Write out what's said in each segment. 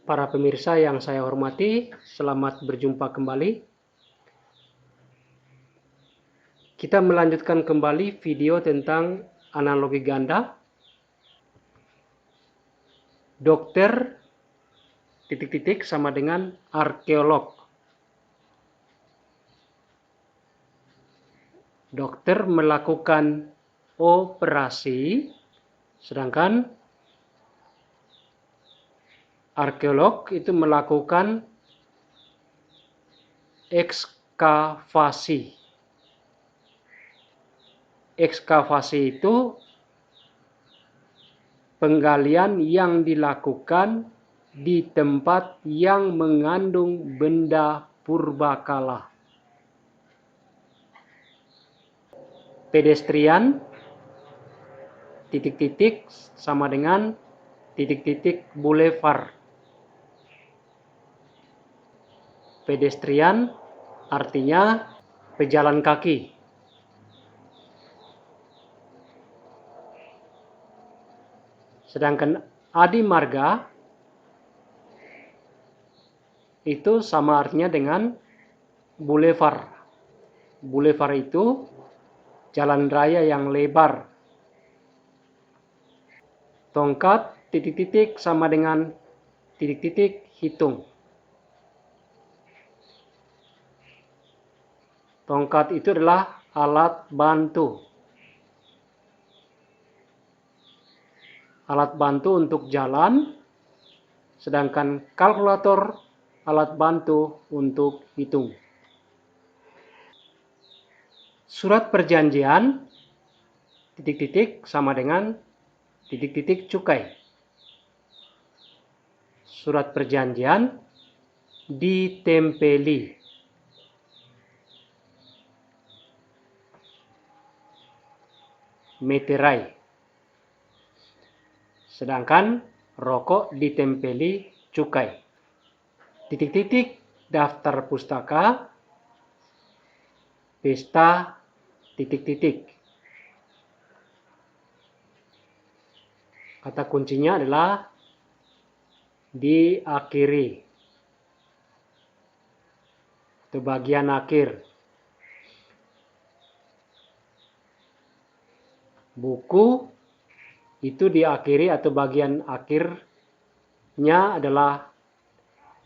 Para pemirsa yang saya hormati, selamat berjumpa kembali. Kita melanjutkan kembali video tentang analogi ganda. Dokter sama dengan arkeolog. Dokter melakukan operasi, sedangkan arkeolog itu melakukan ekskavasi. Ekskavasi itu penggalian yang dilakukan di tempat yang mengandung benda purbakala. Pedestrian sama dengan boulevard. Pedestrian artinya pejalan kaki. Sedangkan adimarga itu sama artinya dengan boulevard. Boulevard itu jalan raya yang lebar. Tongkat sama dengan hitung. Tongkat itu adalah alat bantu. Alat bantu untuk jalan, sedangkan kalkulator alat bantu untuk hitung. Surat perjanjian sama dengan cukai. Surat perjanjian ditempeli. Meterai. Sedangkan rokok ditempeli cukai. Daftar pustaka, pesta, Kata kuncinya adalah diakhiri. Itu bagian akhir. Buku itu diakhiri atau bagian akhirnya adalah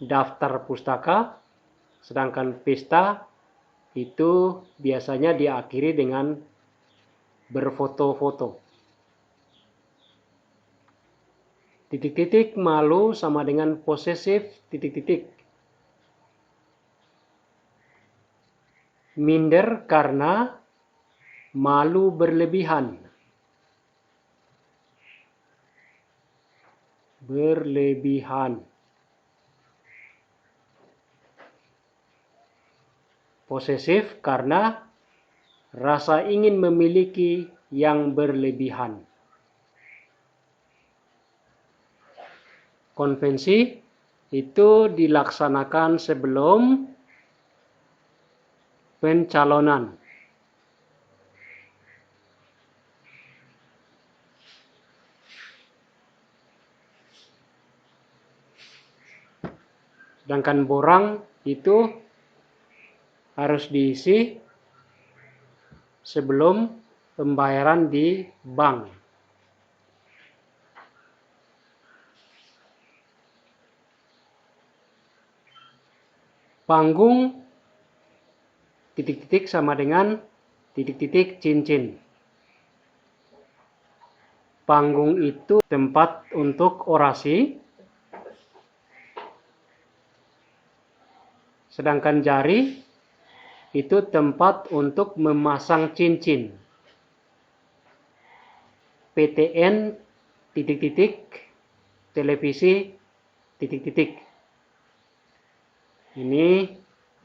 daftar pustaka, sedangkan pesta itu biasanya diakhiri dengan berfoto-foto. Malu sama dengan posesif Minder karena malu berlebihan. Posesif karena rasa ingin memiliki yang berlebihan. Konvensi itu dilaksanakan sebelum pencalonan. Sedangkan borang itu harus diisi sebelum pembayaran di bank. Panggung sama dengan cincin. Panggung itu tempat untuk orasi, sedangkan jari itu tempat untuk memasang cincin. PTN televisi Ini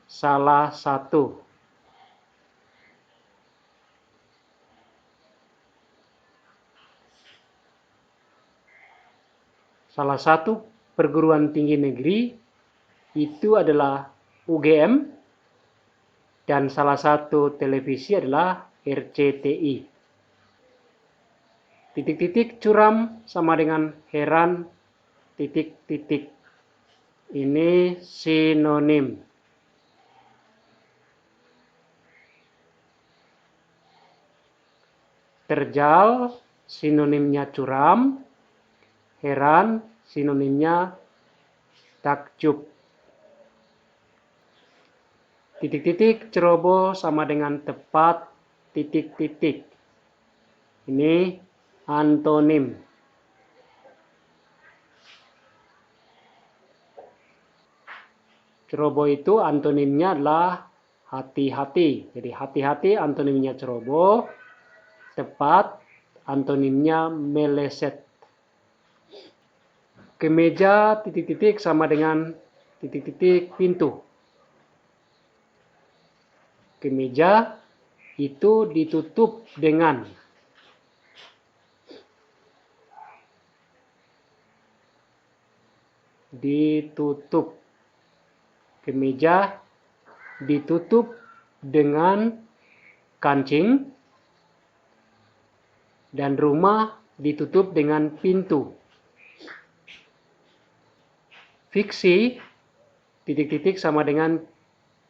salah satu. Salah satu perguruan tinggi negeri itu adalah UGM dan salah satu televisi adalah RCTI. Curam sama dengan heran Ini sinonim. Terjal sinonimnya curam. Heran sinonimnya takjub. Titik-titik ceroboh sama dengan tepat titik-titik. Ini antonim. Ceroboh itu antonimnya adalah hati-hati. Jadi hati-hati antonimnya ceroboh. Tepat antonimnya meleset. Kemeja titik-titik sama dengan titik-titik pintu. Kemeja itu ditutup dengan kemeja ditutup dengan kancing dan rumah ditutup dengan pintu. Fiksi titik-titik sama dengan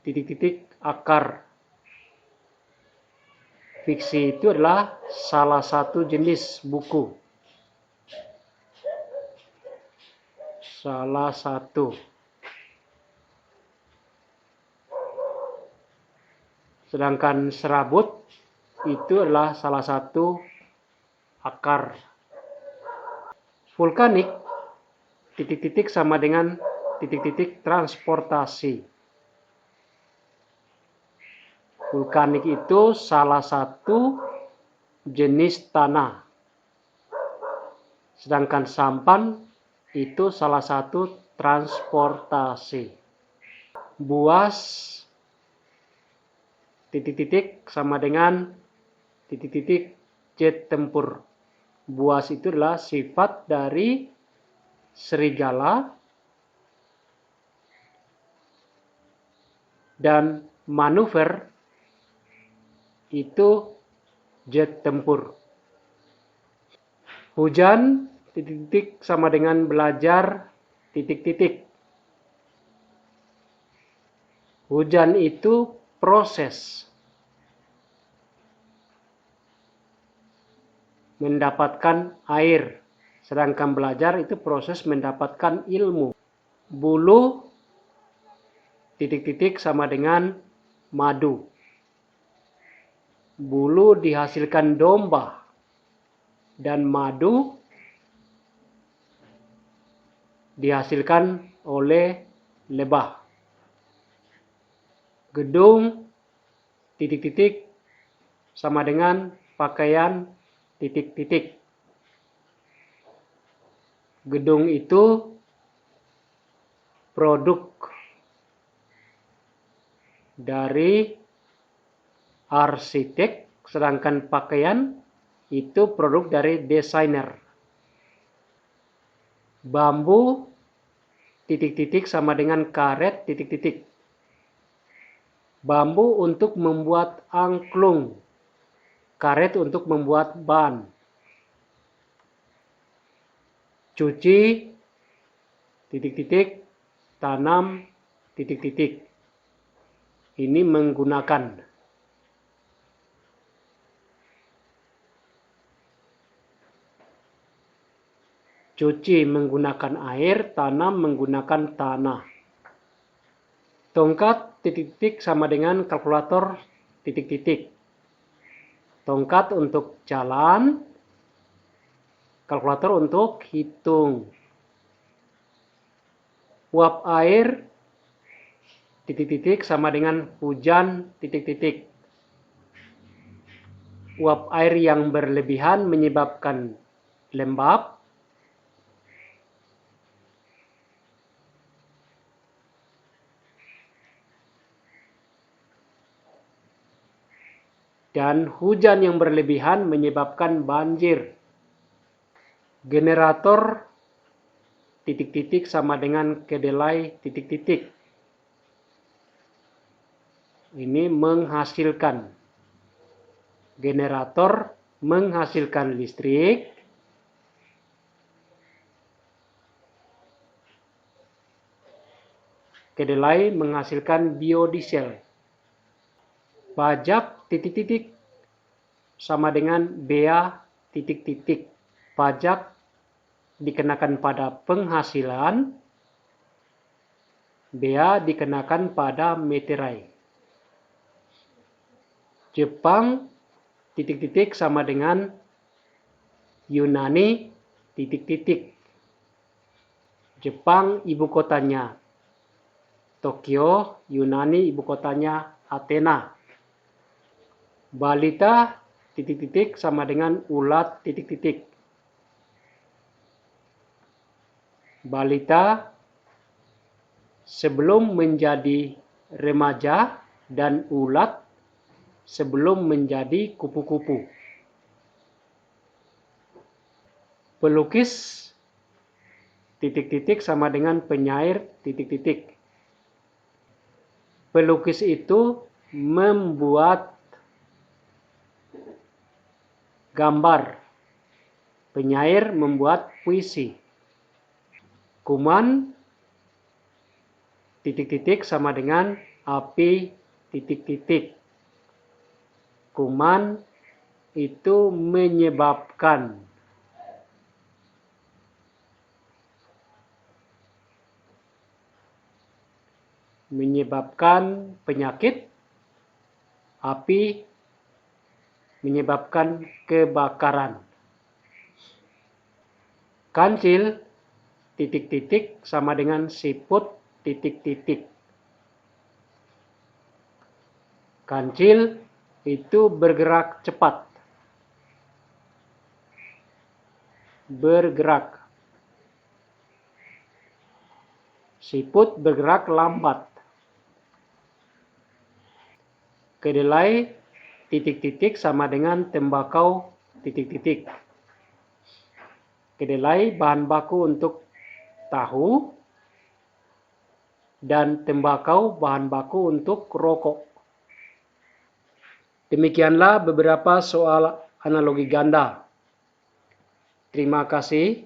titik-titik akar. Fiksi itu adalah salah satu jenis buku. Salah satu. Sedangkan serabut itu adalah salah satu akar. Vulkanik titik-titik sama dengan titik-titik transportasi. Vulkanik itu salah satu jenis tanah. Sedangkan sampan itu salah satu transportasi. Buas titik-titik sama dengan titik-titik jet tempur. Buas itu adalah sifat dari serigala dan manuver itu jet tempur. Hujan titik-titik sama dengan belajar titik-titik. Hujan itu proses mendapatkan air, sedangkan belajar itu proses mendapatkan ilmu. Bulu titik-titik sama dengan madu. Bulu dihasilkan domba dan madu dihasilkan oleh lebah. Gedung titik-titik sama dengan pakaian titik-titik. Gedung itu produk dari arsitek, sedangkan pakaian itu produk dari desainer. Bambu titik-titik sama dengan karet titik-titik. Bambu untuk membuat angklung, karet untuk membuat ban. Cuci titik-titik, tanam titik-titik. Ini menggunakan. Cuci menggunakan air, tanam menggunakan tanah. Tongkat titik-titik sama dengan kalkulator titik-titik. Tongkat untuk jalan, kalkulator untuk hitung. Uap air titik-titik sama dengan hujan titik-titik. Uap air yang berlebihan menyebabkan lembab. Dan hujan yang berlebihan menyebabkan banjir. Generator titik-titik sama dengan kedelai titik-titik. Ini menghasilkan. Generator menghasilkan listrik. Kedelai menghasilkan biodiesel. Pajak titik-titik sama dengan bea titik-titik. Pajak dikenakan pada penghasilan, bea dikenakan pada meterai. Jepang titik-titik sama dengan Yunani titik-titik. Jepang ibu kotanya Tokyo, Yunani ibu kotanya Athena. Balita titik-titik sama dengan ulat titik-titik. Balita sebelum menjadi remaja dan ulat sebelum menjadi kupu-kupu. Pelukis titik-titik sama dengan penyair titik-titik. Pelukis itu membuat gambar. Penyair membuat puisi. Kuman titik-titik sama dengan api titik-titik. Kuman itu menyebabkan penyakit, api menyebabkan kebakaran. Kancil titik-titik sama dengan siput titik-titik. Kancil itu bergerak cepat. Bergerak. Siput bergerak lambat. Kedelai titik-titik sama dengan tembakau titik-titik. Kedelai bahan baku untuk tahu dan tembakau bahan baku untuk rokok. Demikianlah beberapa soal analogi ganda. Terima kasih.